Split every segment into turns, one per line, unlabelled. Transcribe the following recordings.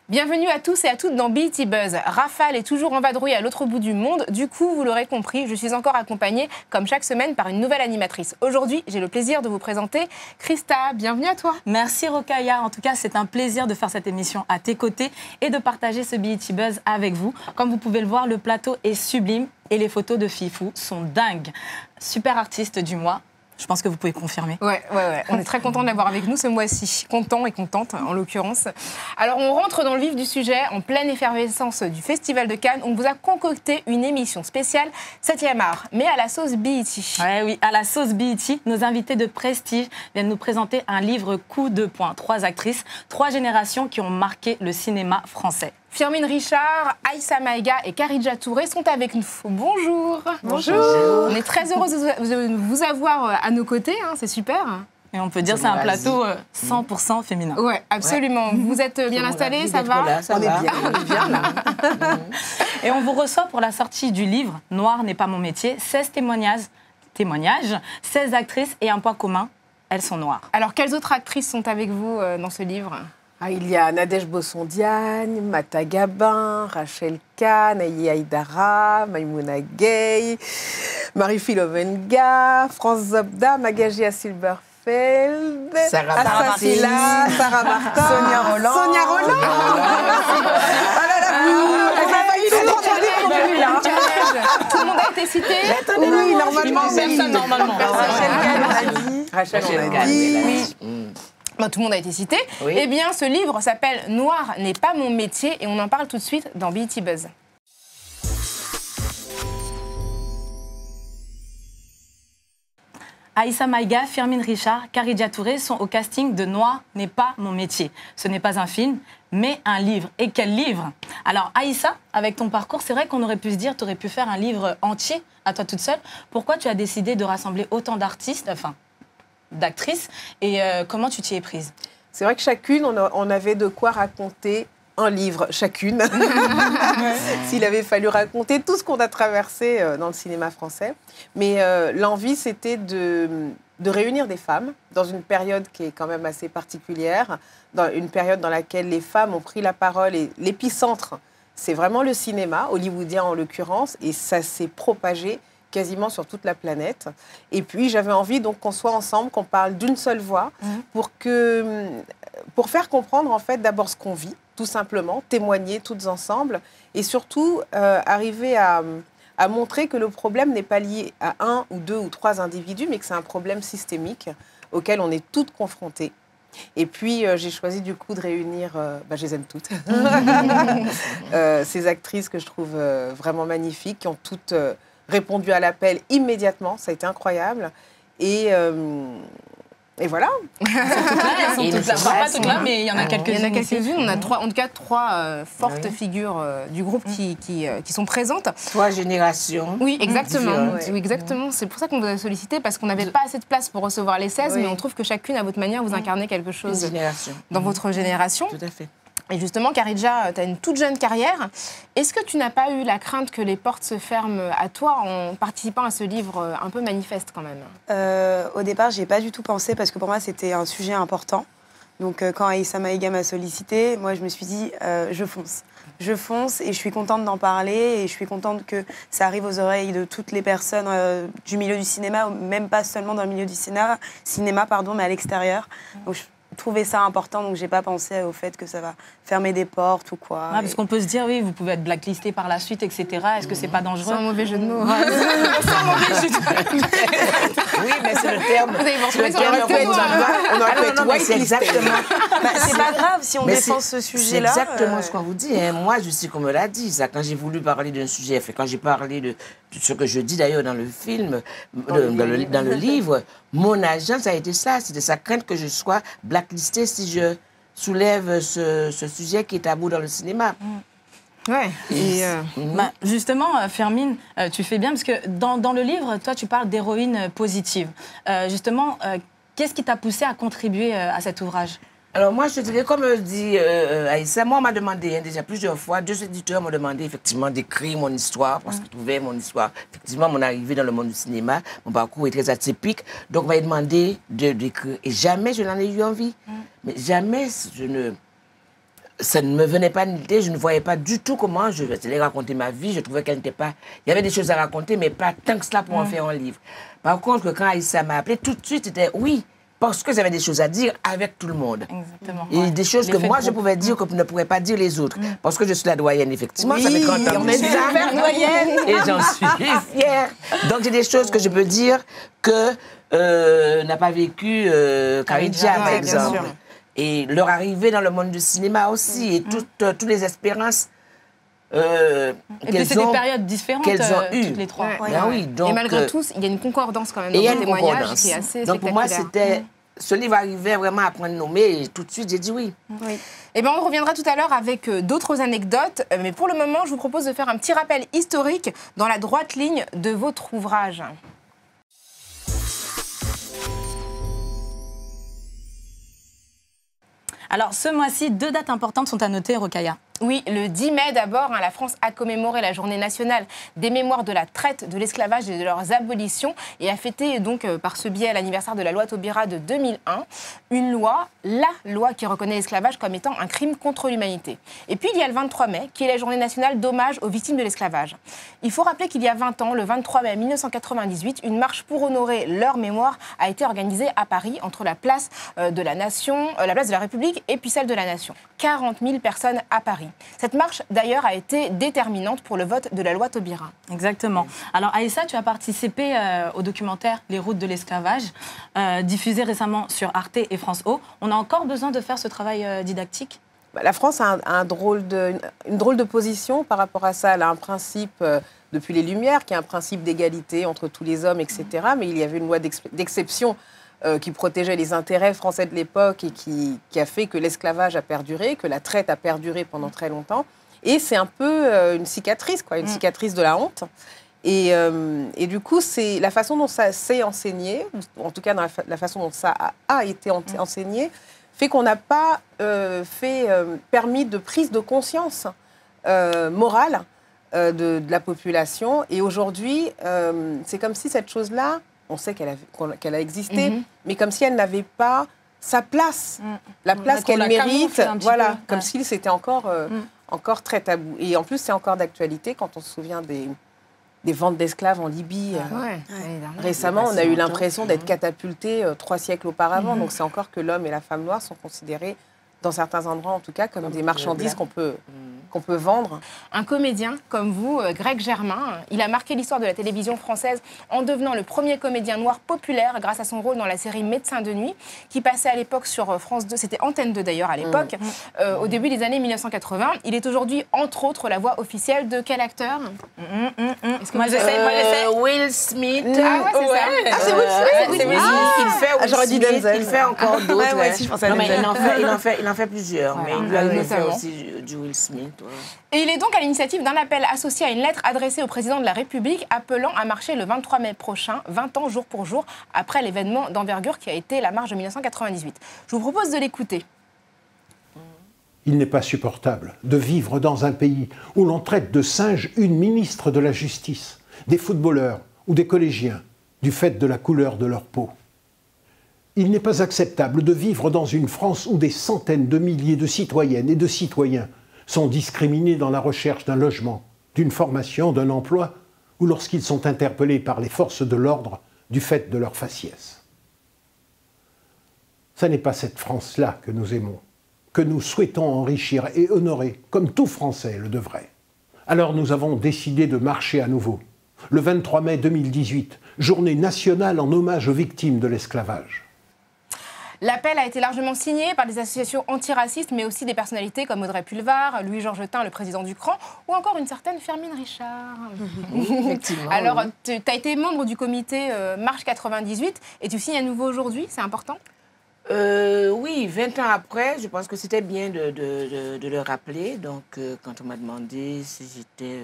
Bienvenue à tous et à toutes dans BET Buzz. Rafale est toujours en vadrouille à l'autre bout du monde. Du coup, vous l'aurez compris, je suis encore accompagnée, comme chaque semaine, par une nouvelle animatrice. Aujourd'hui, j'ai le plaisir de vous présenter Christa. Bienvenue à toi.
Merci Rokhaya. En tout cas, c'est un plaisir de faire cette émission à tes côtés et de partager ce BET Buzz avec vous. Comme vous pouvez le voir, le plateau est sublime et les photos de Fifou sont dingues. Super artiste du mois. Je pense que vous pouvez confirmer.
Ouais. On est très content de l'avoir avec nous ce mois-ci. Content et contente, en l'occurrence. Alors, on rentre dans le vif du sujet, en pleine effervescence du Festival de Cannes. On vous a concocté une émission spéciale 7e art, mais à la sauce BET.
Ouais, oui, à la sauce BET, nos invités de prestige viennent nous présenter un livre coup de poing. 3 actrices, 3 générations qui ont marqué le cinéma français.
Firmin Richard, Aïssa Maïga et Kharidja Touré sont avec nous. Bonjour.
Bonjour.
On est très heureuse de vous avoir à nos côtés, hein, c'est super.
Et on peut dire que c'est un plateau 100% féminin.
Oui, absolument. Ouais. Vous êtes bien installés, ça va
là, on est bien là.
Et on vous reçoit pour la sortie du livre « Noir n'est pas mon métier », 16 témoignages, 16 actrices et un point commun, elles sont noires.
Alors, quelles autres actrices sont avec vous dans ce livre ?
Il y a Nadège Bossondiagne, Mata Gabin, Rachel Kahn, Aïe Aïdara, Maïmouna Gay, Marie-Phil Ovenga, France Zobda, Magagia Silberfeld,
Sarah
Assasila, Sarah Martin, Sonia Roland.
Tout le monde a été cité.
Oui, normalement.
Rachel
Kahn,
oui. Tout le monde a été cité.
Oui.
Eh bien, ce livre s'appelle « Noir n'est pas mon métier » et on en parle tout de suite dans BET Buzz.
Aïssa Maïga, Firmin Richard, Kharidja Touré sont au casting de « Noir n'est pas mon métier ». Ce n'est pas un film, mais un livre. Et quel livre? Alors Aïssa, avec ton parcours, c'est vrai qu'on aurait pu se dire, tu aurais pu faire un livre entier à toi toute seule. Pourquoi tu as décidé de rassembler autant d'artistes, d'actrices, et comment tu t'y es prise?
C'est vrai que chacune, on avait de quoi raconter un livre, chacune, s'il avait fallu raconter tout ce qu'on a traversé dans le cinéma français. Mais l'envie, c'était de réunir des femmes dans une période qui est quand même assez particulière, dans une période dans laquelle les femmes ont pris la parole et l'épicentre, c'est vraiment le cinéma, hollywoodien en l'occurrence, et ça s'est propagé quasiment sur toute la planète. Et puis, j'avais envie donc qu'on soit ensemble, qu'on parle d'une seule voix, pour faire comprendre, en fait, d'abord ce qu'on vit, tout simplement, témoigner toutes ensemble, et surtout arriver à montrer que le problème n'est pas lié à 1 ou 2 ou 3 individus, mais que c'est un problème systémique auquel on est toutes confrontées. Et puis, j'ai choisi du coup de réunir, je les aime toutes, ces actrices que je trouve vraiment magnifiques, qui ont toutes répondu à l'appel immédiatement, ça a été incroyable. Et voilà.
Elles sont toutes là. Pas toutes là, mais il y en a quelques-unes.
Il y en a quelques-unes. On a en tout cas 3 fortes figures du groupe qui sont présentes.
3 générations.
Oui, exactement.
Ouais.
Oui, exactement. C'est pour ça qu'on vous a sollicité, parce qu'on n'avait pas assez de place pour recevoir les 16, mais on trouve que chacune, à votre manière, vous incarnez quelque chose dans votre génération.
Tout à fait.
Et justement, Kharidja, tu as une toute jeune carrière. Est-ce que tu n'as pas eu la crainte que les portes se ferment à toi en participant à ce livre un peu manifeste quand même?
Au départ, j'y ai pas du tout pensé parce que pour moi, c'était un sujet important. Donc, quand Aïssa Maïga m'a sollicité, moi, je me suis dit, je fonce. Je fonce et je suis contente d'en parler et je suis contente que ça arrive aux oreilles de toutes les personnes du milieu du cinéma, même pas seulement dans le milieu du cinéma, mais à l'extérieur. Donc, je trouvais ça important, donc j'ai pas pensé au fait que ça va fermer des portes ou quoi.
Parce qu'on peut se dire, oui, vous pouvez être blacklisté par la suite, etc. Est-ce que c'est pas dangereux?
Sans mauvais jeu de mots.
Sans mauvais jeu de mots.
Oui, mais c'est le terme.
C'est
exactement.
C'est pas grave si on défend ce sujet-là.
C'est exactement ce qu'on vous dit. Moi, je sais qu'on me l'a dit, ça. Quand j'ai voulu parler d'un sujet, quand j'ai parlé de ce que je dis d'ailleurs dans le film, dans le livre, mon agent, ça a été ça. C'était sa crainte que je sois blacklistée si je soulève ce sujet qui est tabou dans le cinéma.
Ouais.
Justement, Firmin, tu fais bien, parce que dans le livre, toi, tu parles d'héroïne positive. Justement, qu'est-ce qui t'a poussé à contribuer à cet ouvrage?
Alors moi, je te dirais, comme dit Aïssa, moi, on m'a demandé déjà plusieurs fois, 2 éditeurs m'ont demandé effectivement d'écrire mon histoire, parce qu'ils trouvaient mon histoire, effectivement, mon arrivée dans le monde du cinéma, mon parcours est très atypique, donc on m'a demandé d'écrire. Et jamais je n'en ai eu envie. Mais jamais je ne... ça ne me venait pas l'idée, je ne voyais pas du tout comment je allais raconter ma vie. Je trouvais qu'elle n'était pas... Il y avait des choses à raconter, mais pas tant que cela pour en faire un livre. Par contre, quand Aïssa m'a appelé, tout de suite, c'était oui, parce que j'avais des choses à dire avec tout le monde.
Exactement.
Et des choses que moi, je pouvais dire que ne pourraient pas dire les autres. Parce que je suis la doyenne, effectivement.
Oui,
ça fait 30 ans
on
que
est
je suis là.
super doyenne.
Et j'en suis fière. Donc, j'ai des choses que je peux dire que n'a pas vécu Kharidja, par
bien
exemple.
sûr.
Et leur arrivée dans le monde du cinéma aussi, et toutes les espérances
Et puis c'est des
ont,
périodes différentes,
qu'elles ont eues.
toutes les trois.
Ouais.
Ben oui, donc,
Et malgré tout, il y a une concordance quand même
et
dans
il y a
vos
une
témoignages
concordance.
qui est assez
Donc pour moi,
spectaculaire.
ce livre arrivait vraiment à point nommé, et tout de suite, j'ai dit oui.
Oui.
Eh bien, on reviendra tout à l'heure avec d'autres anecdotes, mais pour le moment, je vous propose de faire un petit rappel historique dans la droite ligne de votre ouvrage.
Alors, ce mois-ci, 2 dates importantes sont à noter, Rokhaya.
Oui, le 10 mai d'abord, la France a commémoré la journée nationale des mémoires de la traite, de l'esclavage et de leurs abolitions et a fêté donc par ce biais l'anniversaire de la loi Taubira de 2001, une loi, la loi qui reconnaît l'esclavage comme étant un crime contre l'humanité. Et puis il y a le 23 mai, qui est la journée nationale d'hommage aux victimes de l'esclavage. Il faut rappeler qu'il y a 20 ans, le 23 mai 1998, une marche pour honorer leur mémoire a été organisée à Paris entre la place de la Nation, la place de la République et puis celle de la Nation. 40 000 personnes à Paris. Cette marche, d'ailleurs, a été déterminante pour le vote de la loi Taubira.
Exactement. Alors, Aïssa, tu as participé au documentaire Les routes de l'esclavage, diffusé récemment sur Arte et France O. On a encore besoin de faire ce travail didactique ?
La France a une drôle de position par rapport à ça. Elle a un principe, depuis les Lumières, qui est un principe d'égalité entre tous les hommes, etc. Mais il y avait une loi d'exception qui protégeait les intérêts français de l'époque et qui a fait que l'esclavage a perduré, que la traite a perduré pendant très longtemps. Et c'est un peu une cicatrice, quoi, une cicatrice de la honte. Et du coup, c'est la façon dont ça s'est enseigné, en tout cas dans la façon dont ça a été enseigné, fait qu'on n'a pas permis de prise de conscience morale de la population. Et aujourd'hui, c'est comme si cette chose-là, on sait qu'elle a existé, mais comme si elle n'avait pas sa place, la place qu'elle mérite, voilà, comme si c'était encore très tabou. Et en plus, c'est encore d'actualité quand on se souvient des ventes d'esclaves en Libye. Récemment, on a eu l'impression d'être catapultés 3 siècles auparavant. Donc c'est encore que l'homme et la femme noire sont considérés, dans certains endroits en tout cas, comme des marchandises qu'on peut vendre.
Un comédien comme vous, Greg Germain, il a marqué l'histoire de la télévision française en devenant le premier comédien noir populaire grâce à son rôle dans la série Médecins de nuit, qui passait à l'époque sur France 2, c'était Antenne 2 d'ailleurs à l'époque, au début des années 1980. Il est aujourd'hui, entre autres, la voix officielle de quel acteur? Est-ce que
Moi, j'essaie.
Will Smith.
Ah ouais, c'est ça.
Ah, c'est Will Smith.
Il fait Will
j'aurais dit
Smith,
Denzel.
il fait encore d'autres.
Ouais, si, je pensais à
Non, mais
Denzel.
il en fait plusieurs.
Voilà.
Mais il fait
Notamment.
aussi du Will Smith. Ouais.
Et il est donc à l'initiative d'un appel associé à une lettre adressée au président de la République appelant à marcher le 23 mai prochain, 20 ans jour pour jour, après l'événement d'envergure qui a été la marche de 1998. Je vous propose de l'écouter.
Il n'est pas supportable de vivre dans un pays où l'on traite de singes une ministre de la Justice, des footballeurs ou des collégiens, du fait de la couleur de leur peau. Il n'est pas acceptable de vivre dans une France où des centaines de milliers de citoyennes et de citoyens sont discriminés dans la recherche d'un logement, d'une formation, d'un emploi, ou lorsqu'ils sont interpellés par les forces de l'ordre du fait de leur faciès. Ce n'est pas cette France-là que nous aimons, que nous souhaitons enrichir et honorer, comme tout Français le devrait. Alors nous avons décidé de marcher à nouveau, le 23 mai 2018, journée nationale en hommage aux victimes de l'esclavage.
L'appel a été largement signé par des associations antiracistes, mais aussi des personnalités comme Audrey Pulvar, Louis-Georges Tin, le président du CRAN, ou encore une certaine Fermine Richard.
Effectivement.
Alors, tu as été membre du comité Marche 98 et tu signes à nouveau aujourd'hui, c'est important?
Oui, 20 ans après, je pense que c'était bien de le rappeler. Donc, quand on m'a demandé si j'étais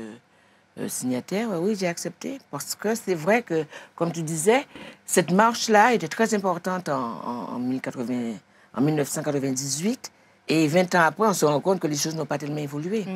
signataire, oui, j'ai accepté. Parce que c'est vrai que, comme tu disais, cette marche-là était très importante en 1998. Et 20 ans après, on se rend compte que les choses n'ont pas tellement évolué.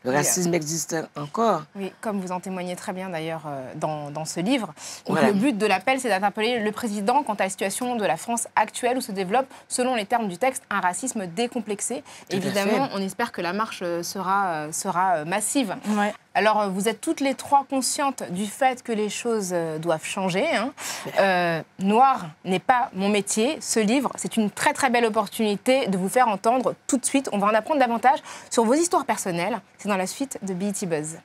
Le racisme existe encore.
Oui, comme vous en témoignez très bien d'ailleurs dans ce livre. Donc,
Voilà.
le but de l'appel, c'est d'interpeller le président quant à la situation de la France actuelle où se développe, selon les termes du texte, un racisme décomplexé.
Tout à
Évidemment,
fait.
on espère que la marche sera massive.
Ouais.
Alors, vous êtes toutes les trois conscientes du fait que les choses doivent changer. Hein. Noir n'est pas mon métier. Ce livre, c'est une très très belle opportunité de vous faire entendre tout de suite. On va en apprendre davantage sur vos histoires personnelles. C'est dans la suite de BET Buzz.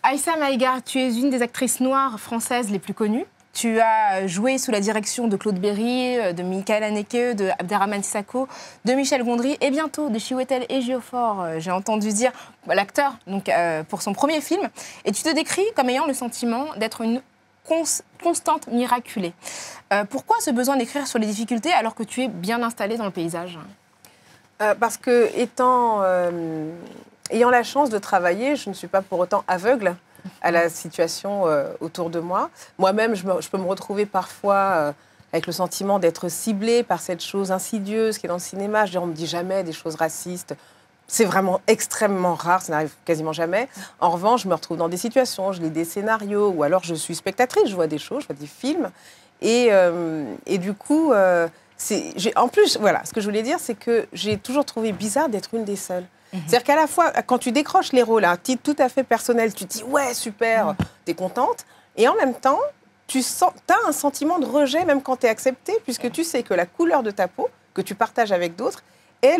Aïssa Maïga, tu es une des actrices noires françaises les plus connues. Tu as joué sous la direction de Claude Berry, de Michael Haneke, de Abderrahmane Sissako, de Michel Gondry et bientôt de Chiwetel Ejiofor, j'ai entendu dire, l'acteur, donc pour son premier film. Et tu te décris comme ayant le sentiment d'être une constante miraculée. Pourquoi ce besoin d'écrire sur les difficultés alors que tu es bien installée dans le paysage?
Parce que ayant la chance de travailler, je ne suis pas pour autant aveugle à la situation autour de moi. Moi-même, je peux me retrouver parfois avec le sentiment d'être ciblée par cette chose insidieuse qui est dans le cinéma. On ne me dit jamais des choses racistes. C'est vraiment extrêmement rare, ça n'arrive quasiment jamais. En revanche, je me retrouve dans des situations, je lis des scénarios, ou alors je suis spectatrice, je vois des choses, je vois des films. Et du coup, en plus, voilà, ce que je voulais dire, c'est que j'ai toujours trouvé bizarre d'être une des seules. C'est-à-dire qu'à la fois, quand tu décroches les rôles à un titre tout à fait personnel, tu te dis « ouais, super, t'es contente ». Et en même temps, t'as un sentiment de rejet même quand t'es acceptée, puisque tu sais que la couleur de ta peau, que tu partages avec d'autres, est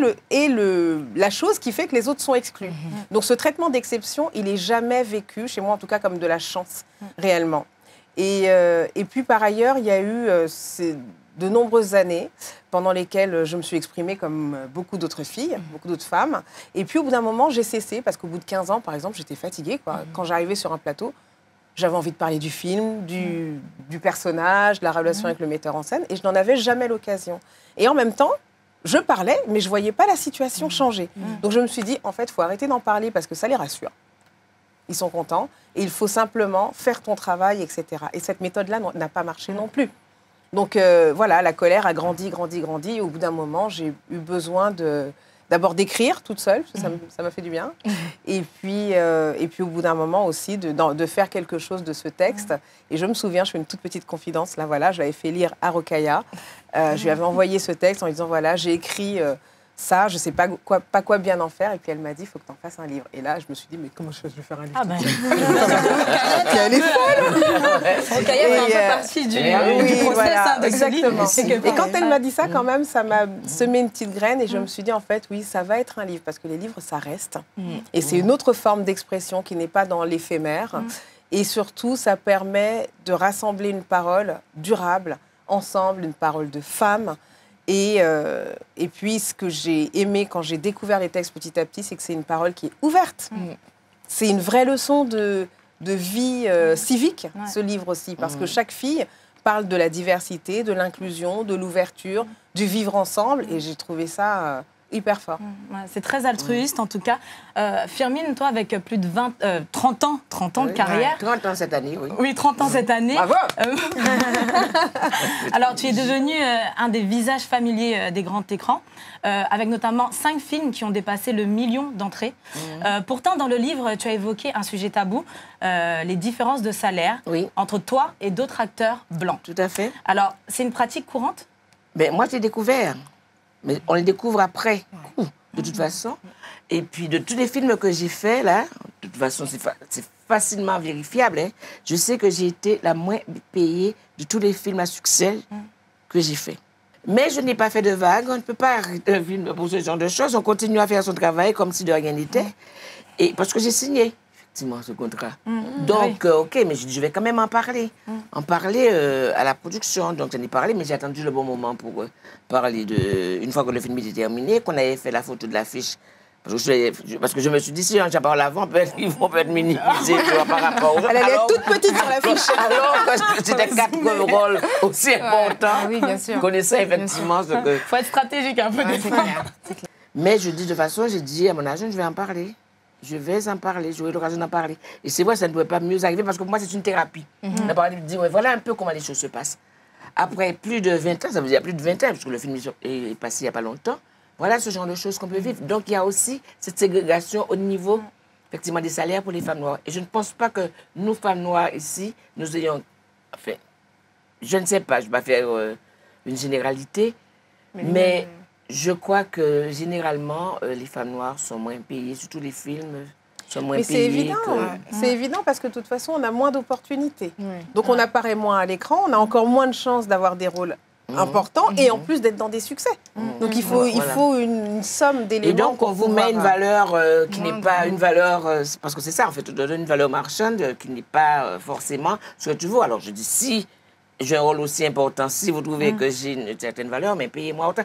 la chose qui fait que les autres sont exclus. Donc ce traitement d'exception, il n'est jamais vécu, chez moi en tout cas, comme de la chance, réellement. Et puis par ailleurs, il y a eu de nombreuses années pendant lesquelles je me suis exprimée comme beaucoup d'autres filles, beaucoup d'autres femmes. Et puis au bout d'un moment, j'ai cessé, parce qu'au bout de 15 ans, par exemple, j'étais fatiguée, quoi. Quand j'arrivais sur un plateau, j'avais envie de parler du film, du personnage, de la relation avec le metteur en scène, et je n'en avais jamais l'occasion. Et en même temps, je parlais, mais je ne voyais pas la situation changer. Donc je me suis dit, en fait, il faut arrêter d'en parler parce que ça les rassure. Ils sont contents. Et il faut simplement faire ton travail, etc. Et cette méthode-là n'a pas marché non plus. Donc voilà, la colère a grandi. Et au bout d'un moment, j'ai eu besoin d'abord d'écrire toute seule, parce que ça m'a fait du bien. Et puis au bout d'un moment aussi, de faire quelque chose de ce texte. Et je me souviens, je fais une toute petite confidence, là voilà, je l'avais fait lire à Rokhaya. Je lui avais envoyé ce texte en lui disant, voilà, j'ai écrit ça, je ne sais pas quoi bien en faire. Et puis elle m'a dit, il faut que tu en fasses un livre. Et là, je me suis dit, mais comment je vais faire un livre?
Ah ben,
Elle est folle.
Rokhaya fait un peu partie du process
voilà,
de
exactement.
ce livre.
Et quand elle m'a dit ça, quand même, ça m'a semé une petite graine. Et je me suis dit, en fait, oui, ça va être un livre. Parce que les livres, ça reste. Et c'est une autre forme d'expression qui n'est pas dans l'éphémère. Et surtout, ça permet de rassembler une parole durable, ensemble, une parole de femme. Et puis, ce que j'ai aimé quand j'ai découvert les textes petit à petit, c'est que c'est une parole qui est ouverte. C'est une vraie leçon de vie civique, ce livre aussi, parce que chaque fille parle de la diversité, de l'inclusion, de l'ouverture, du vivre ensemble, et j'ai trouvé ça hyper fort.
Ouais, c'est très altruiste, en tout cas. Firmin, toi, avec plus de 30 ans de carrière.
30 ans cette année, oui.
Oui, 30 ans cette année.
Bravo.
Alors, tu es devenu un des visages familiers des grands écrans, avec notamment 5 films qui ont dépassé le million d'entrées. Pourtant, dans le livre, tu as évoqué un sujet tabou, les différences de salaire entre toi et d'autres acteurs blancs.
Tout à fait.
Alors, c'est une pratique courante?
Ben, moi, j'ai découvert. Mais on les découvre après, de toute façon. Et puis, de tous les films que j'ai faits, là, de toute façon, c'est facilement vérifiable. Hein. Je sais que j'ai été la moins payée de tous les films à succès que j'ai faits. Mais je n'ai pas fait de vagues. On ne peut pas arrêter un film pour ce genre de choses. On continue à faire son travail comme si de rien n'était. Et parce que j'ai signé, effectivement, ce contrat. Donc, OK, mais je vais quand même en parler. En parler à la production. Donc, j'en ai parlé, mais j'ai attendu le bon moment pour parler une fois que le film était terminé, qu'on avait fait la photo de l'affiche. Parce que je me suis dit, si j'en parle avant, ils vont peut-être minimiser par rapport au...
Elle allait être toute petite sur l'affiche.
Alors que c'était 4 rôles aussi importants.
Oui, bien sûr.
Connaissant effectivement ce que...
Il faut être stratégique un peu des fois.
Mais je dis de toute façon, j'ai dit à mon agent, je vais en parler. Je vais en parler, j'aurai l'occasion d'en parler. Et c'est vrai, ça ne pouvait pas mieux arriver parce que pour moi, c'est une thérapie. On a parlé de dire, ouais, voilà un peu comment les choses se passent. après plus de 20 ans, ça veut dire plus de 20 ans, parce que le film est passé il n'y a pas longtemps, voilà ce genre de choses qu'on peut vivre. Donc, il y a aussi cette ségrégation au niveau, effectivement, des salaires pour les femmes noires. Et je ne pense pas que nous, femmes noires, ici, nous ayons... Enfin, je ne sais pas, je ne vais pas faire une généralité, mais je crois que, généralement, les femmes noires sont moins payées, surtout les films sont moins
Mais
payés.
c'est évident, c'est évident parce que de toute façon, on a moins d'opportunités. Donc, on apparaît moins à l'écran, on a encore moins de chances d'avoir des rôles importants et en plus d'être dans des succès. Donc, il faut une somme d'éléments.
Et donc, on vous met une valeur qui n'est pas une valeur... parce que c'est ça, en fait, on donne une valeur marchande qui n'est pas forcément ce que tu veux. Alors, je dis, si j'ai un rôle aussi important, si vous trouvez que j'ai une certaine valeur, mais payez-moi autant.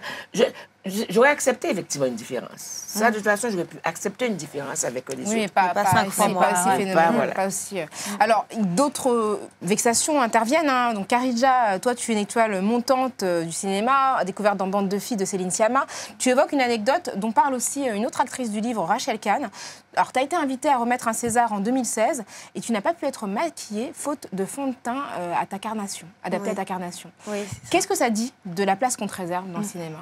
J'aurais accepté effectivement une différence. Ça, de toute façon, j'aurais pu accepter une différence avec les autres.
Oui, pas 5 fois moins. Pas aussi phénoménal, pas aussi. Alors, d'autres vexations interviennent. Hein. Donc, Kharidja, toi, tu es une étoile montante du cinéma, découverte dans Bande de filles de Céline Sciamma. Tu évoques une anecdote dont parle aussi une autre actrice du livre, Rachel Kahn. Alors, tu as été invitée à remettre un César en 2016 et tu n'as pas pu être maquillée faute de fond de teint à ta carnation, adapté à ta carnation.
Oui,
qu'est-ce que ça dit de la place qu'on te réserve dans le cinéma?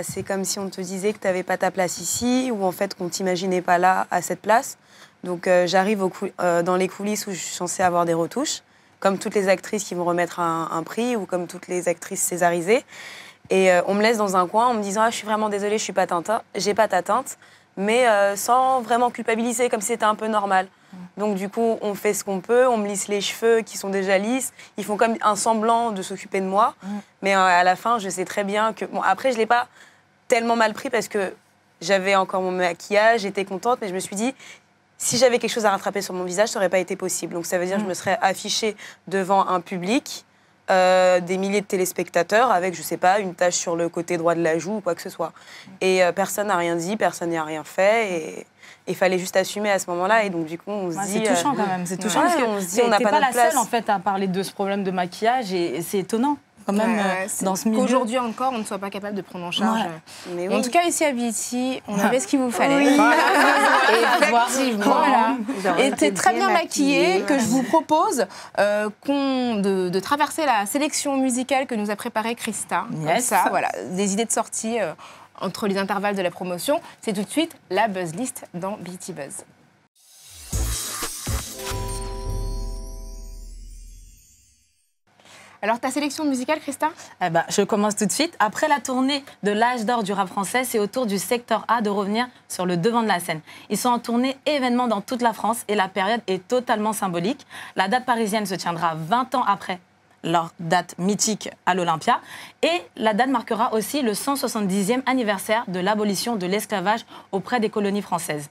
C'est comme si on te disait que tu n'avais pas ta place ici ou en fait qu'on ne t'imaginait pas là, à cette place. Donc j'arrive dans les coulisses où je suis censée avoir des retouches, comme toutes les actrices qui vont remettre un prix ou comme toutes les actrices césarisées. Et on me laisse dans un coin en me disant « je suis vraiment désolée, je n'ai pas ta teinte », mais sans vraiment culpabiliser, comme si c'était un peu normal. Donc du coup, on fait ce qu'on peut, on me lisse les cheveux qui sont déjà lisses, ils font comme un semblant de s'occuper de moi, mais à la fin, je sais très bien que... Bon, après, je ne l'ai pas tellement mal pris parce que j'avais encore mon maquillage, j'étais contente, mais je me suis dit, si j'avais quelque chose à rattraper sur mon visage, ça n'aurait pas été possible. Donc ça veut dire que je me serais affichée devant un public, des milliers de téléspectateurs avec, je sais pas, une tache sur le côté droit de la joue ou quoi que ce soit. Et personne n'a rien dit, personne n'a rien fait et il fallait juste assumer à ce moment-là. Et donc du coup, on se dit...
C'est touchant quand même, c'est touchant parce
on se dit, on n'a
t'es
pas
la
notre place.
seule en fait à parler de ce problème de maquillage et c'est étonnant quand même dans ce milieu.
Qu'aujourd'hui encore, on ne soit pas capable de prendre en charge.
Mais
En tout cas, ici à BET, on avait ce qu'il vous fallait.
Oui.
Effectivement.
Voilà. Et t'es très bien maquillée, que je vous propose de traverser la sélection musicale que nous a préparée Christa.
Yes.
Comme ça, voilà, des idées de sortie entre les intervalles de la promotion. C'est tout de suite la Buzz List dans BET Buzz. Alors, ta sélection musicale, Christa?
Je commence tout de suite. Après la tournée de l'âge d'or du rap français, c'est au tour du secteur A de revenir sur le devant de la scène. Ils sont en tournée événement dans toute la France et la période est totalement symbolique. La date parisienne se tiendra 20 ans après leur date mythique à l'Olympia. Et la date marquera aussi le 170e anniversaire de l'abolition de l'esclavage auprès des colonies françaises.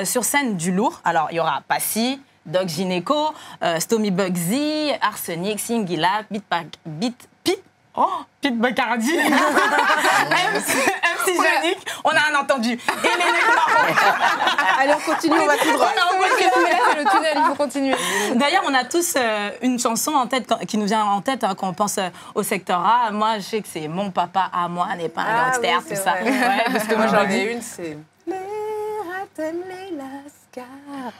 Sur scène, du lourd. Alors, il y aura Passy, Doc Gynéco, Stomy Bugsy, Arsenic, Singila, Pete Bacardi, MC Yannick, on a un entendu. Et les
Allez, on continue, on va tout droit.
C'est le tunnel, il faut continuer.
D'ailleurs, on a tous une chanson en tête qui nous vient en tête quand on pense au secteur A. Moi, je sais que c'est Mon papa à moi n'est pas un gangster,
oui,
tout ça.
vrai.
Ouais, parce que
Moi,
moi,
j'en ai une, c'est... Les ratem, les lascars.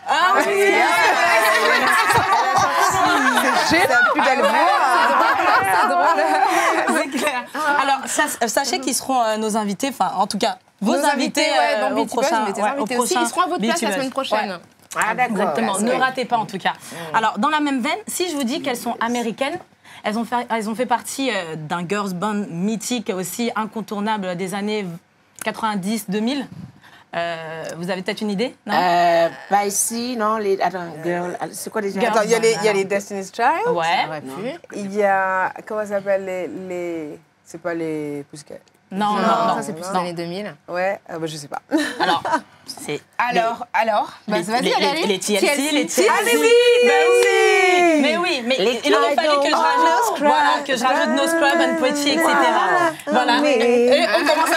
Ah oui,
C'est la plus belle voix.
c'est clair. Alors, sachez qu'ils seront nos invités, enfin, en tout cas, vos invités
dans
au
BET Buzz,
prochain.
mais tes invités aussi, ils seront à votre place la semaine prochaine.
Ouais.
Ah, d'accord.
Exactement, ne ratez pas en tout cas. Alors, dans la même veine, si je vous dis qu'elles sont américaines, elles ont fait partie d'un girls band mythique aussi incontournable des années 90-2000. Vous avez peut-être une idée? Non,
Pas ici, non. Attends, girl, c'est quoi déjà?
Attends, il y a les Destiny's Child.
Ouais.
Il y a... Comment ça s'appelle les... C'est pas les Pussycat.
Non.
Ça, c'est plus les années 2000.
Ouais, je sais pas.
Alors, c'est...
Alors, vas-y, allez.
Les TLC, les TLC.
Ah, mais oui,
Mais oui, mais il aurait fallu que je rajoute No Scrub and Pretty, etc. Voilà. Et on commence à...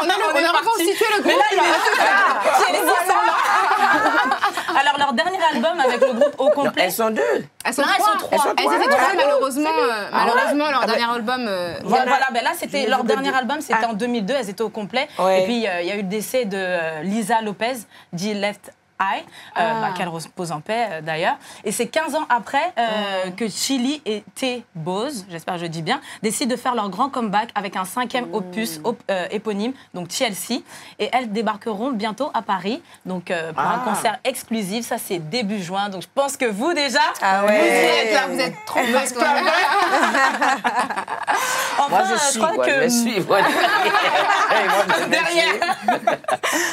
On a reconstitué le groupe.
Alors, leur dernier album avec le groupe au complet...
Elles sont deux.
Elles sont trois. Elles étaient trois, malheureusement, leur dernier album...
Voilà, là, c'était leur dernier album, c'était en 2002, elles étaient au complet.
Ouais.
Et puis, il y a eu le décès de Lisa Lopez, dit Left qu'elle repose en paix d'ailleurs. Et c'est 15 ans après que Chili et T-Boz, j'espère que je dis bien, décident de faire leur grand comeback avec un 5e opus éponyme, donc Chelsea. Et elles débarqueront bientôt à Paris, donc pour un concert exclusif. Ça, c'est début juin. Donc je pense que vous déjà,
vous êtes trop presse.
Moi, je suis.
Derrière.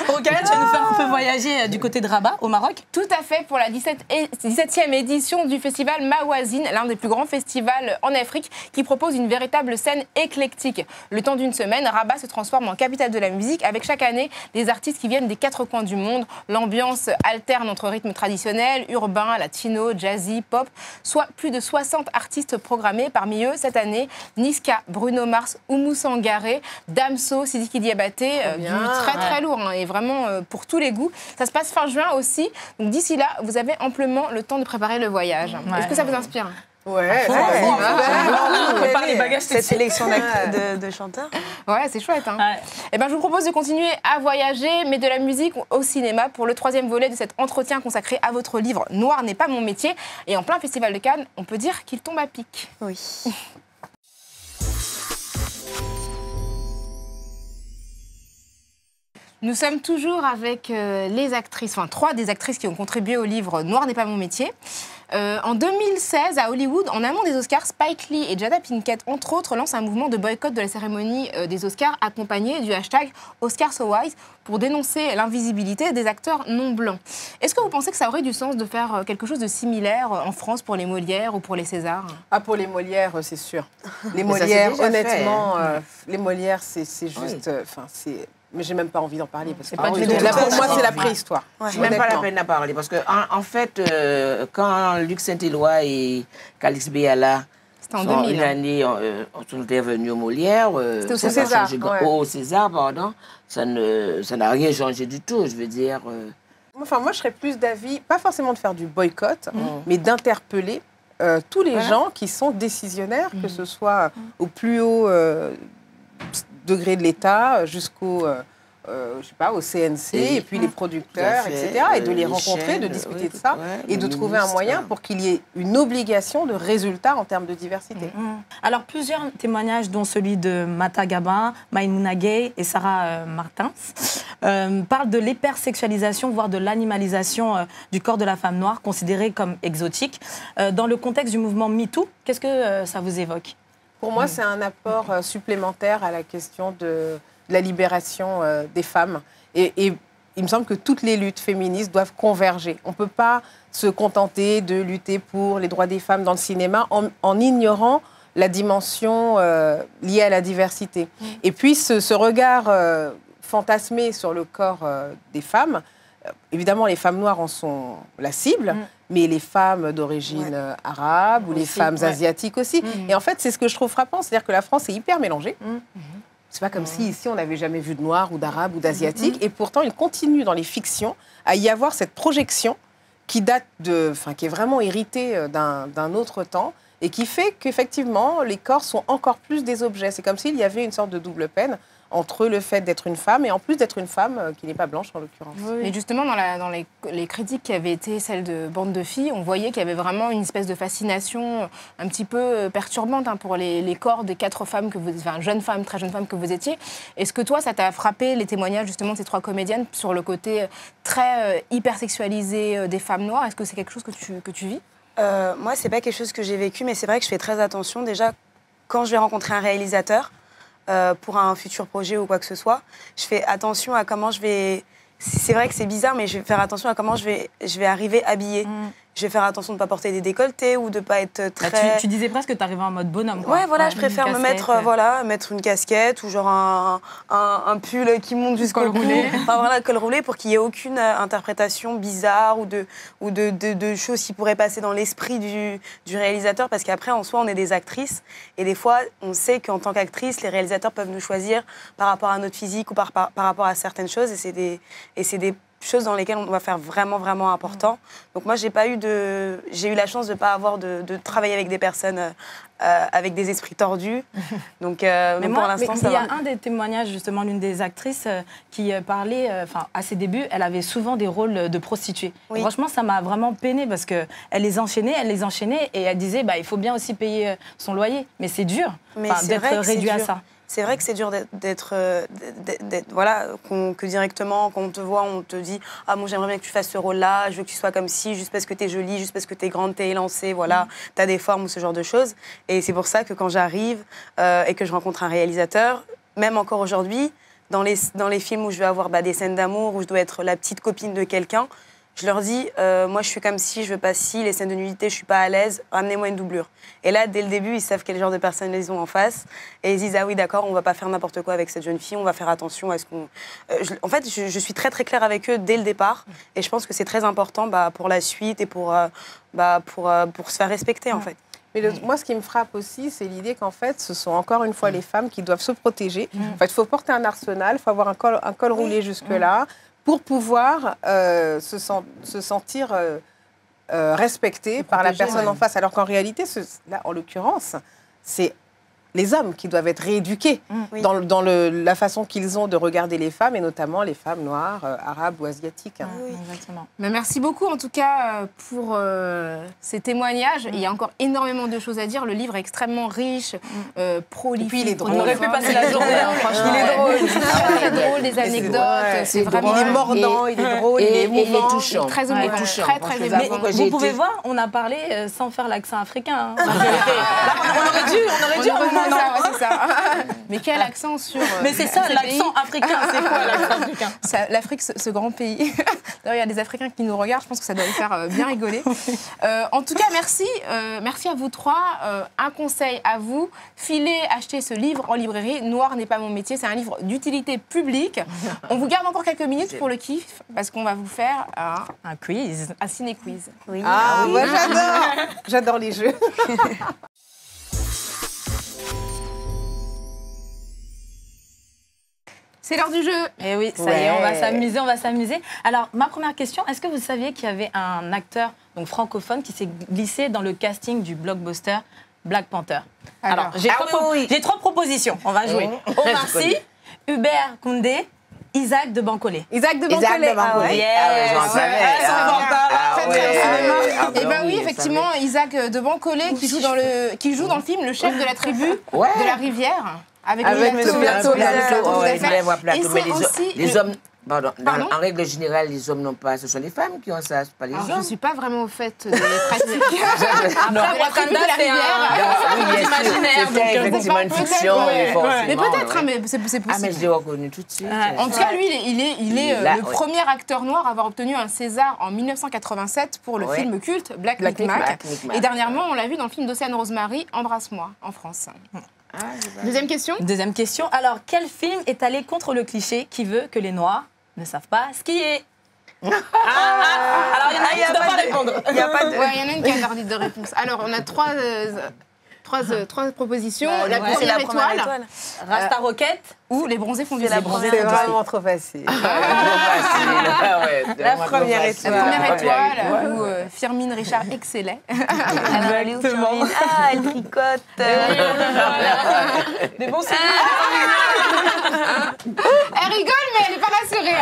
Rokhaya, tu vas nous faire un peu voyager du côté de Rabat, au Maroc.
Tout à fait, pour la 17e édition du festival Mawazine, l'un des plus grands festivals en Afrique, qui propose une véritable scène éclectique. Le temps d'une semaine, Rabat se transforme en capitale de la musique, avec chaque année des artistes qui viennent des 4 coins du monde. L'ambiance alterne entre rythmes traditionnels, urbains, latino, jazzy, pop, soit plus de 60 artistes programmés. Parmi eux, cette année, Niska, Bruno Mars, Oumou Sangaré, Damso, Sidiki Diabaté, du très très lourd, et vraiment pour tous les goûts. Ça se passe fin juin aussi, donc d'ici là, vous avez amplement le temps de préparer le voyage. Est-ce que ça vous inspire ?
Ouais,
On prépare les bagages.
Cette sélection de chanteurs.
Ouais, c'est chouette. Eh ben, je vous propose de continuer à voyager, mais de la musique au cinéma, pour le 3e volet de cet entretien consacré à votre livre « Noir n'est pas mon métier ». Et en plein festival de Cannes, on peut dire qu'il tombe à pic.
Oui.
Nous sommes toujours avec les actrices, enfin 3 des actrices qui ont contribué au livre « Noir n'est pas mon métier ». En 2016, à Hollywood, en amont des Oscars, Spike Lee et Jada Pinkett, entre autres, lancent un mouvement de boycott de la cérémonie des Oscars, accompagné du hashtag #OscarsSoWhite, pour dénoncer l'invisibilité des acteurs non blancs. Est-ce que vous pensez que ça aurait du sens de faire quelque chose de similaire en France pour les Molières ou pour les Césars ?
Ah, pour les Molières, c'est sûr. Les Molières, honnêtement, les Molières, c'est juste... Mais j'ai même pas envie d'en parler parce que pour moi, c'est la préhistoire.
C'est même pas la peine d'en parler parce que en fait, quand Luc Saint-Éloi et Calix Béala sont une année sont intervenus aux Molières,
c'était au César,
au
César, pardon, ça n'a rien changé du tout, je veux dire.
Enfin, moi, je serais plus d'avis, pas forcément de faire du boycott, mais d'interpeller tous les gens qui sont décisionnaires, que ce soit au plus haut degré de l'État jusqu'au je sais pas, au CNC, et puis les producteurs, etc. Et de les rencontrer, de discuter de ça, et de trouver un moyen pour qu'il y ait une obligation de résultat en termes de diversité.
Alors, plusieurs témoignages, dont celui de Mata Gabin, Maïmouna Gay et Sarah Martins, parlent de l'hypersexualisation, voire de l'animalisation du corps de la femme noire, considérée comme exotique. Dans le contexte du mouvement MeToo, qu'est-ce que ça vous évoque ?
Pour moi, c'est un apport supplémentaire à la question de la libération des femmes. Et il me semble que toutes les luttes féministes doivent converger. On ne peut pas se contenter de lutter pour les droits des femmes dans le cinéma en ignorant la dimension liée à la diversité. Et puis, ce regard fantasmé sur le corps des femmes, évidemment, les femmes noires en sont la cible, mais les femmes d'origine arabe ou les femmes asiatiques aussi. Et en fait, c'est ce que je trouve frappant, c'est-à-dire que la France est hyper mélangée. C'est pas comme si ici, on n'avait jamais vu de noirs ou d'arabes ou d'asiatiques. Et pourtant, il continue dans les fictions à y avoir cette projection qui date qui est vraiment héritée d'un autre temps et qui fait qu'effectivement, les corps sont encore plus des objets. C'est comme s'il y avait une sorte de double peine entre le fait d'être une femme et en plus d'être une femme qui n'est pas blanche en l'occurrence.
Mais justement, dans les critiques qui avaient été celles de Bande de filles, on voyait qu'il y avait vraiment une espèce de fascination un petit peu perturbante pour les corps des 4 femmes, jeunes femmes, très jeunes femmes que vous étiez. Est-ce que toi, ça t'a frappé, les témoignages justement de ces 3 comédiennes sur le côté très hypersexualisé des femmes noires ? Est-ce que c'est quelque chose que tu vis ?
Moi, c'est pas quelque chose que j'ai vécu, mais c'est vrai que je fais très attention. Déjà, quand je vais rencontrer un réalisateur, pour un futur projet ou quoi que ce soit, je fais attention à comment je vais... C'est vrai que c'est bizarre, mais je vais faire attention à comment je vais arriver habillée. Je vais faire attention de ne pas porter des décolletés ou de ne pas être très...
Bah, tu disais presque que tu arrivais en mode bonhomme. Quoi.
Ouais, voilà, je préfère me mettre une casquette ou genre un pull qui monte jusqu'au cou. Enfin, voilà, col roulé pour qu'il n'y ait aucune interprétation bizarre ou de choses qui pourraient passer dans l'esprit du réalisateur. Parce qu'après, en soi, on est des actrices. Et des fois, on sait qu'en tant qu'actrice, les réalisateurs peuvent nous choisir par rapport à notre physique ou par rapport à certaines choses. Et c'est des choses dans lesquelles on doit faire vraiment, vraiment important. Donc moi, j'ai eu la chance de ne pas avoir de travailler avec des personnes avec des esprits tordus. Donc,
mais
pour l'instant, ça
il y a
va.
un des témoignages, justement, l'une des actrices qui parlait, à ses débuts, elle avait souvent des rôles de prostituée.
Oui.
Et franchement, ça m'a vraiment peinée parce qu'elle les enchaînait, et elle disait, il faut bien aussi payer son loyer. Mais c'est dur
Mais c'est
d'être
vrai que c'est
réduit à
dur.
ça.
C'est vrai que c'est dur que directement, quand on te voit, on te dit « Ah, bon, j'aimerais bien que tu fasses ce rôle-là, je veux que tu sois comme ci, juste parce que t'es jolie, juste parce que t'es grande, t'es élancée, voilà, t'as des formes » ou ce genre de choses. Et c'est pour ça que quand j'arrive et que je rencontre un réalisateur, même encore aujourd'hui, dans les films où je vais avoir des scènes d'amour, où je dois être la petite copine de quelqu'un, je leur dis, moi je suis comme ci, je veux pas ci, les scènes de nudité, je suis pas à l'aise, ramenez-moi une doublure. Et là, dès le début, ils savent quel genre de personne ils ont en face. Et ils disent, ah oui, d'accord, on va pas faire n'importe quoi avec cette jeune fille, on va faire attention à ce qu'on... En fait, je suis très très claire avec eux dès le départ. Et je pense que c'est très important pour la suite et pour se faire respecter, en fait.
Mais moi, ce qui me frappe aussi, c'est l'idée qu'en fait, ce sont encore une fois les femmes qui doivent se protéger. En fait, il faut porter un arsenal, il faut avoir un col roulé jusque-là pour pouvoir se sentir respectée par la personne en face. Alors qu'en réalité, là, en l'occurrence, c'est les hommes qui doivent être rééduqués dans la façon qu'ils ont de regarder les femmes, et notamment les femmes noires, arabes ou asiatiques.
Oui, exactement.
Mais merci beaucoup en tout cas pour ces témoignages. Il y a encore énormément de choses à dire. Le livre est extrêmement riche, prolifique.
Et puis il est drôle.
On aurait pu passer la journée, franchement.
Il est drôle. C'est très drôle, des anecdotes. C'est vraiment...
Il est mordant, il est drôle, il est émouvant.
touchant.
Très émouvant. Très, très
Mais
émouvant.
vous pouvez voir, on a parlé sans faire l'accent africain. Là, on aurait dû.
C'est ça. Mais quel accent sur...
Mais c'est ça,
ce
l'accent
pays.
africain. C'est quoi l'accent africain?
L'Afrique, ce grand pays. D'ailleurs, il y a des Africains qui nous regardent. Je pense que ça doit les faire bien rigoler. En tout cas, merci. Merci à vous trois. Un conseil à vous. Filez, achetez ce livre en librairie. Noir n'est pas mon métier. C'est un livre d'utilité publique. On vous garde encore quelques minutes pour le kiff parce qu'on va vous faire
Un quiz.
un ciné-quiz.
Oui.
Ah, moi j'adore. J'adore les jeux.
C'est l'heure du jeu.
Eh oui, ça y est, on va s'amuser. Alors, ma première question, est-ce que vous saviez qu'il y avait un acteur donc francophone qui s'est glissé dans le casting du blockbuster Black Panther? Alors, j'ai trois propositions. On va jouer. Omar Sy, Hubert Koundé, Isaac de Bancolé.
Isaac de Bancolé.
Et bien oui, effectivement, Isaac de Bancolé qui joue dans le film le chef de la tribu de la rivière. Avec le plateau.
Les hommes, pardon, en règle générale, les hommes n'ont pas, ce sont les femmes qui ont ça, c'est pas les hommes.
Je ne suis pas vraiment au fait des pratiques.
Après, Wakanda, c'est un imaginaire.
C'était effectivement une fiction.
Mais peut-être, mais c'est possible.
Ah, mais je l'ai reconnu tout de suite.
En tout cas, lui, il est le premier acteur noir à avoir obtenu un César en 1987 pour le film culte Black Micmac. Et dernièrement, on l'a vu dans le film d'Océane Rosemary, Embrasse-moi, en France. Deuxième question.
Deuxième question. Alors, quel film est allé contre le cliché qui veut que les Noirs ne savent pas skier? Alors, il y en a qui ne doivent pas répondre.
Il y en a une qui a l'ordre de réponse. Alors, on a trois propositions. La première étoile.
Rasta Rocket
ou les bronzés font du
C'est vraiment trop facile.
La première étoile.
La première étoile où Firmin Richard excellait.
Exactement. Ah, elle tricote.
Des bons souvenirs.
Elle rigole, mais elle n'est pas rassurée.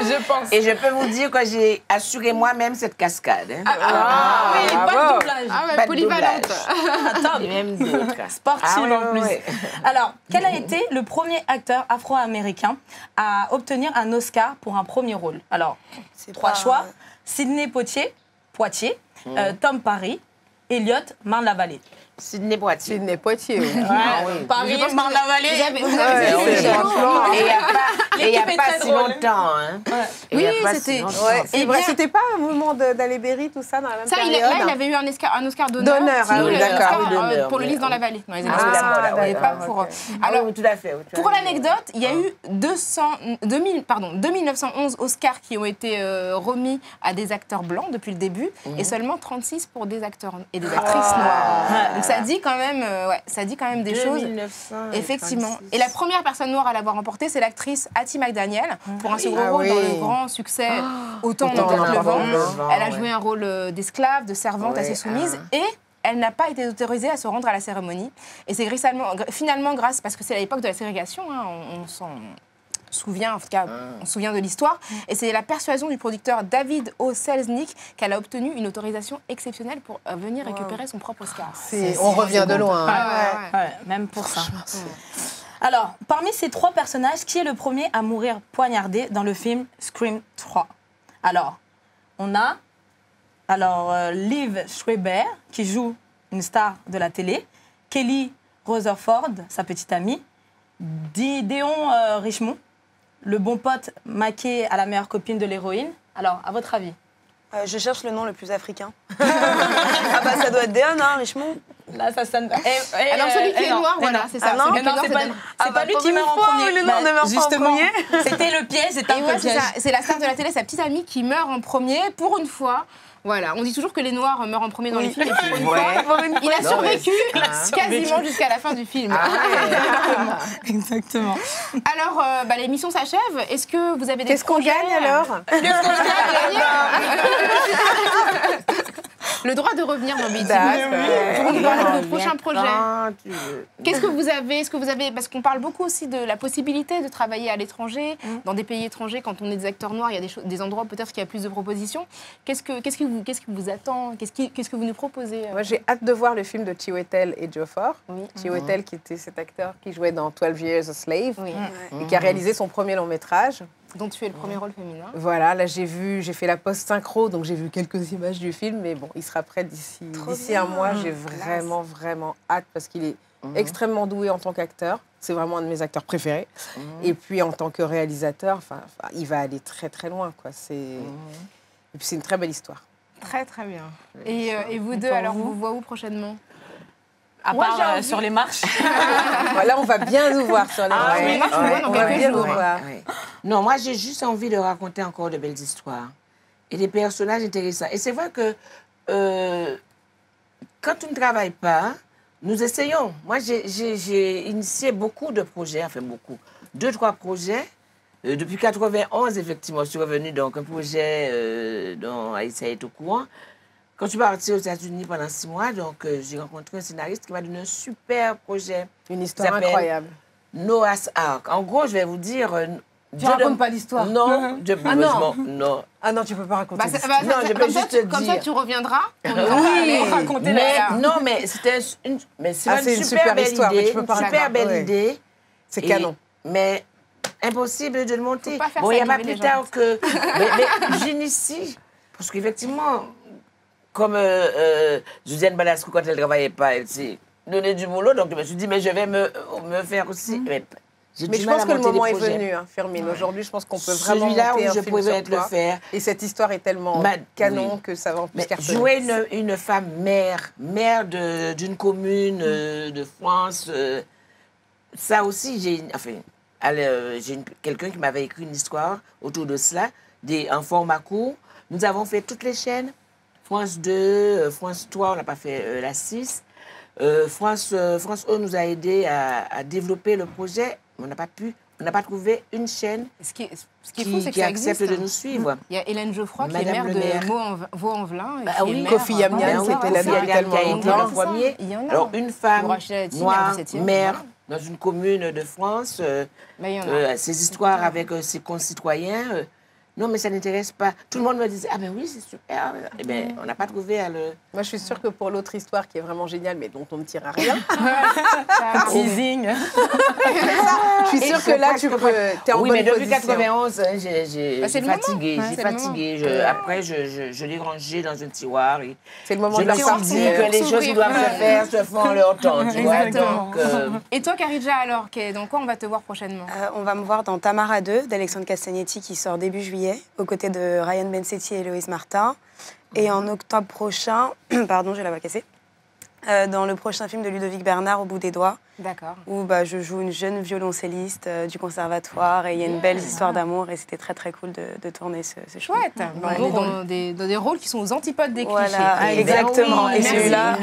Je pense.
Et je peux vous dire que j'ai assuré moi-même cette cascade.
Oui, pas de doublage.
Pas de polyvalente.
Attends,
même d'autres.
Sportive en plus. Alors, quel a été le premier acteur afro-américain à obtenir un Oscar pour un premier rôle? Alors, trois choix. Sidney Poitier, Tom Parry, Elliot Marne-la-Vallée.
Sidney Poitier.
Sidney Poitier, oui.
Paris, Marne-la-Vallée.
Et il n'y a pas si longtemps.
Oui, c'était...
C'était pas un moment d'Alébéry, tout ça, dans la même période.
Là, il avait eu un Oscar d'honneur.
D'accord.
Pour Le Lys dans la vallée. Dans les années 60.
Alors, tout à fait.
Pour l'anecdote, il y a eu 2911 Oscars qui ont été remis à des acteurs blancs depuis le début et seulement 36 pour des acteurs et des actrices noires. Donc ça dit quand même, ça dit quand même des choses.
1900,
Effectivement.
36.
Et la première personne noire à l'avoir remporté, c'est l'actrice Hattie McDaniel, pour un second
Ah
rôle dans
oui.
le grand succès Autant
Autant
on emporte le vent.
le vent,
Elle a
ouais.
joué un rôle d'esclave, de servante
Ouais,
assez soumise, et elle n'a pas été autorisée à se rendre à la cérémonie. Et c'est finalement grâce, parce que c'est à l'époque de la ségrégation, hein, on s'en souvient, en tout cas, on se souvient de l'histoire. Et c'est la persuasion du producteur David O. Selznick qu'elle a obtenu une autorisation exceptionnelle pour venir récupérer son propre Oscar.
On revient de loin. hein.
Ah ouais.
Ouais, même pour ça. Alors, parmi ces 3 personnages, qui est le premier à mourir poignardé dans le film Scream 3? Alors, on a Liv Schreiber, qui joue une star de la télé, Kelly Rutherford, sa petite amie, Déon Richemont, le bon pote maqué à la meilleure copine de l'héroïne. Alors, à votre avis?
Je cherche le nom le plus africain. Ah bah ça doit être Déon, hein, Richemont.
Là, ça sonne.
Alors celui qui est noir, voilà, c'est ça.
Ah non,
Celui qui est noir,
c'est pas lui qui meurt en
fois,
premier.
mais le nom ne meurt pas en
justement,
premier.
c'était le piège, c'était un
Et
peu
ouais,
le
c'est
piège.
ça. C'est la star de la télé, sa petite amie qui meurt en premier pour une fois. Voilà, on dit toujours que les Noirs meurent en premier dans les films. Et pour une fois, il a survécu quasiment jusqu'à la fin du film.
Exactement.
Alors, l'émission s'achève. Est-ce que vous avez des
Qu'est-ce qu'on
projets
gagne alors
Le droit de revenir dans Big
D'accord.
Pour nous parler de vos prochains projets.
Quand tu veux.
Qu'est-ce que vous avez Est-ce que vous avez Parce qu'on parle beaucoup aussi de la possibilité de travailler à l'étranger, dans des pays étrangers. Quand on est des acteurs noirs, il y a des endroits peut-être qu'il y a plus de propositions. Qu'est-ce qui vous attend Qu'est-ce que vous nous proposez
Moi, j'ai hâte de voir le film de Chiwetel Ejiofor.
Oui.
Chiwetel, qui était cet acteur qui jouait dans 12 Years a Slave
Oui.
et qui a réalisé son premier long métrage.
Dont tu es le premier rôle féminin.
Voilà, là j'ai fait la post-synchro, donc j'ai vu quelques images du film, mais bon, il sera prêt d'ici un mois. J'ai vraiment, vraiment hâte parce qu'il est extrêmement doué en tant qu'acteur. C'est vraiment un de mes acteurs préférés. Et puis en tant que réalisateur, il va aller très, très loin, quoi. Et puis c'est une très belle histoire.
Très, très bien. Et vous deux, alors, vous voyez où prochainement?
À
Moi,
part
j'ai envie-
sur les marches.
Voilà, on va bien nous voir sur les
sur les marches, on voit dans
on va
quelques
bien
jours.
nous voir.
Ouais. Non, moi, j'ai juste envie de raconter encore de belles histoires et des personnages intéressants. Et c'est vrai que quand on ne travaille pas, nous essayons. Moi, j'ai initié beaucoup de projets, enfin beaucoup, 2-3 projets. Depuis 91, effectivement, je suis revenue donc un projet dont Aïssa est au courant. Quand je suis partie aux États-Unis pendant 6 mois, donc j'ai rencontré un scénariste qui m'a donné un super projet.
Une histoire
Ça s'appelle
incroyable.
Noah's Ark. En gros, je vais vous dire.
Tu racontes pas l'histoire.
Non, heureusement, non.
Ah non, tu peux pas raconter l'histoire.
Non, je peux juste
comme ça,
dire.
tu reviendras.
Oui,
raconter
mais
la...
non, mais c'était une
c'est une super
belle
histoire, mais
idée,
tu peux
une
pas
super
raconter.
belle
Ouais.
idée.
C'est
Et-
canon.
Mais impossible de le monter.
Faut pas faire
Bon, il n'y a pas
saliver
plus
les gens.
tard que. mais j'initie. Parce qu'effectivement, comme Josiane Balasco, quand elle ne travaillait pas, elle s'est donné du boulot. Donc je me suis dit, mais je vais me faire aussi. Mais j'ai
Mais
du
je
mal
pense
à
que le
monter des
moment est
projets.
venu, hein, Firmin. Aujourd'hui, je pense qu'on peut vraiment
Celui-là
monter
où
un
je
film
pouvais
sur
le
toi.
faire.
Et cette histoire est tellement canon que ça va en plus
Mais
cartonner.
jouer une femme mère d'une commune de France, ça aussi, j'ai quelqu'un qui m'avait écrit une histoire autour de cela, en format court. Nous avons fait toutes les chaînes, France 2, France 3, on n'a pas fait la 6. France 1 nous a aidés à développer le projet, mais on n'a pas trouvé une chaîne
Ce qui est fou, c'est que
qui
ça
accepte
existe.
de nous suivre.
Il y a Hélène Geoffroy qui est
Madame
mère
le
de
maire.
Vaux-en-Velin. et
Bah
qui est
oui,
mère,
Kofi Yamian,
voilà,
c'était là
Kofi
depuis
Yamian,
tellement
qui a été
longtemps.
le premier.
Il y en a.
Alors, une femme
Rachida Dati, mère
noire,
de septième,
mère, dans une commune de France,
Mais il y en a.
ses histoires avec ses concitoyens. Non, mais ça n'intéresse pas. Tout le monde me disait, ah ben oui, c'est super. Eh bien, on n'a pas trouvé à le...
Moi, je suis sûre que pour l'autre histoire qui est vraiment géniale, mais dont on ne tire à rien,
Teasing.
je suis sûre que là, tu peux. T'es en
Oui,
bonne
mais depuis
position.
91, j'ai
Bah, c'est le moment.
fatigué.
Ouais,
J'ai
c'est le
fatigué. Après, je l'ai rangé dans un tiroir. Et
C'est le moment
je
de la
me suis
sortie.
dit que les choses qui doivent se faire se font en leur temps. Tu vois,
Exactement.
donc,
Et toi, Karidja, alors, dans quoi on va te voir prochainement?
On va me voir dans Tamara 2 d'Alexandre Castagnetti qui sort début juillet, aux côtés de Ryan Bensetti et Loïs Martin. Et en octobre prochain, pardon, j'ai la voix cassée, dans le prochain film de Ludovic Bernard, Au bout des doigts,
D'accord.
où je joue une jeune violoncelliste du conservatoire et il y a une belle histoire d'amour et c'était très très cool de tourner ce film.
Chouette.
Ouais.
On est dans des rôles qui sont aux antipodes des clichés.
Voilà, exactement.
oui,
Et
merci.
celui-là,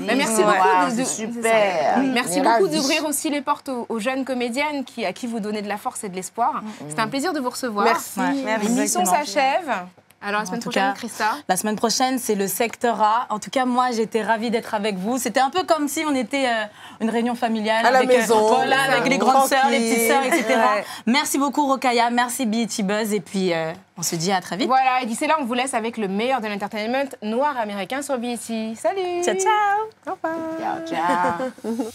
Mais merci
Ouais.
beaucoup
C'est super.
Merci beaucoup d'ouvrir aussi les portes aux jeunes comédiennes à qui vous donnez de la force et de l'espoir. C'était un plaisir de vous recevoir.
Merci.
Ouais.
L'émission
Exactement.
s'achève. Alors la
En
semaine
tout
prochaine,
cas,
Christa.
La semaine prochaine, c'est le secteur A. En tout cas, moi, j'étais ravie d'être avec vous. C'était un peu comme si on était une réunion familiale.
À la
avec,
maison.
Voilà, avec les grandes sœurs, les petites sœurs, etc.
Ouais.
Merci beaucoup, Rokhaya. Merci, BET Buzz. Et puis, on se dit à très vite.
Voilà, et d'ici là, on vous laisse avec le meilleur de l'entertainment noir américain sur BET. Salut.
Ciao, ciao.
Au revoir.
Ciao, ciao.